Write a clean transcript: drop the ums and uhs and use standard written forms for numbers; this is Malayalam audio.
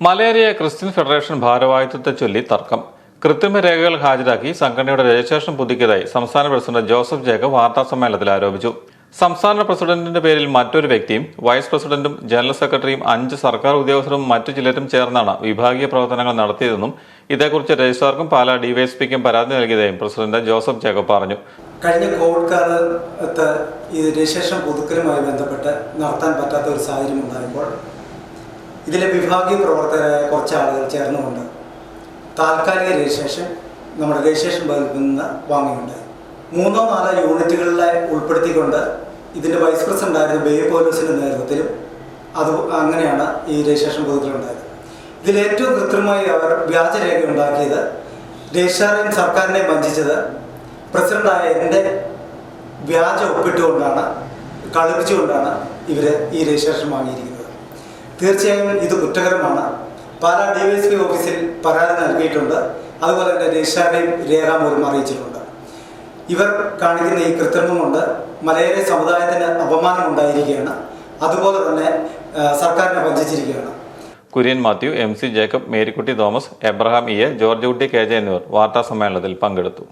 മലേറിയ ക്രിസ്ത്യൻ ഫെഡറേഷൻ ഭാരവാഹിത്വത്തെ ചൊല്ലി തർക്കം. കൃത്രിമ രേഖകൾ ഹാജരാക്കി സംഘടനയുടെ രജിസ്ട്രേഷൻ പുതുക്കിയതായി സംസ്ഥാന പ്രസിഡന്റ് ജോസഫ് ജേക്കബ് വാർത്താസമ്മേളനത്തിൽ ആരോപിച്ചു. സംസ്ഥാന പ്രസിഡന്റിന്റെ പേരിൽ മറ്റൊരു വ്യക്തിയും വൈസ് പ്രസിഡന്റും ജനറൽ സെക്രട്ടറിയും 5 സർക്കാർ ഉദ്യോഗസ്ഥരും മറ്റു ചിലരും ചേർന്നാണ് വിഭാഗീയ പ്രവർത്തനങ്ങൾ നടത്തിയതെന്നും ഇതേക്കുറിച്ച് രജിസ്ട്രാർക്കും പാലാ ഡിവൈഎസ്പിക്കും പരാതി നൽകിയതായും പ്രസിഡന്റ് ജോസഫ് ജേക്കബ് പറഞ്ഞു. കഴിഞ്ഞ കോവിഡ് കാലത്ത് ഈ രജിസ്ട്രേഷൻ പുതുക്കലുമായി ബന്ധപ്പെട്ട് നടത്താൻ പറ്റാത്ത ഒരു സാഹചര്യം ഉണ്ടായപ്പോൾ ഇതിലെ വിഭാഗീയ പ്രവർത്തകരായ കുറച്ച് ആളുകൾ ചേർന്നുകൊണ്ട് താൽക്കാലിക രജിസ്ട്രേഷൻ നമ്മുടെ രജിസ്ട്രേഷൻ വകുപ്പിൽ നിന്ന് വാങ്ങിയുണ്ടായി. 3-4 യൂണിറ്റുകളിലെ ഉൾപ്പെടുത്തിക്കൊണ്ട് ഇതിൻ്റെ വൈസ് പ്രസിഡന്റായിരുന്ന ബേബി പൗലോസിൻ്റെ നേതൃത്വത്തിലും അങ്ങനെയാണ് ഈ രജിസ്ട്രേഷൻ പുതുക്കലുണ്ടായത്. ഇതിലേറ്റവും കൃത്രിമമായി അവർ വ്യാജരേഖ ഉണ്ടാക്കിയത്, രജിസ്ട്രാറേയും സർക്കാരിനെയും വഞ്ചിച്ചത് പ്രസിഡന്റായ എൻ്റെ വ്യാജ ഒപ്പിട്ടുകൊണ്ടാണ്, കളിപ്പിച്ചുകൊണ്ടാണ് ഇവർ ഈ രജിസ്ട്രേഷൻ വാങ്ങിയിരിക്കുന്നത്. തീർച്ചയായും ഇത് കുറ്റകരമാണ്. പാലാ ഡിവൈഎസ്പി ഓഫീസിൽ പരാതി നൽകിയിട്ടുണ്ട്. അതുപോലെ തന്നെ രജിസ്ട്രാറേയും രേഖാമൂലം അറിയിച്ചിട്ടുണ്ട്. ഇവർ കാണിക്കുന്ന ഈ കൃത്രിമം കൊണ്ട് മലയാളി സമുദായത്തിന് അപമാനം ഉണ്ടായിരിക്കുകയാണ്. അതുപോലെ തന്നെ സർക്കാരിനെ വഞ്ചിച്ചിരിക്കുകയാണ്. Kurian Mathew, MC Jacob, Marykutty Thomas, Abraham EA, George Kutty KJ എന്നിവർ വാർത്താസമ്മേളനത്തിൽ പങ്കെടുത്തു.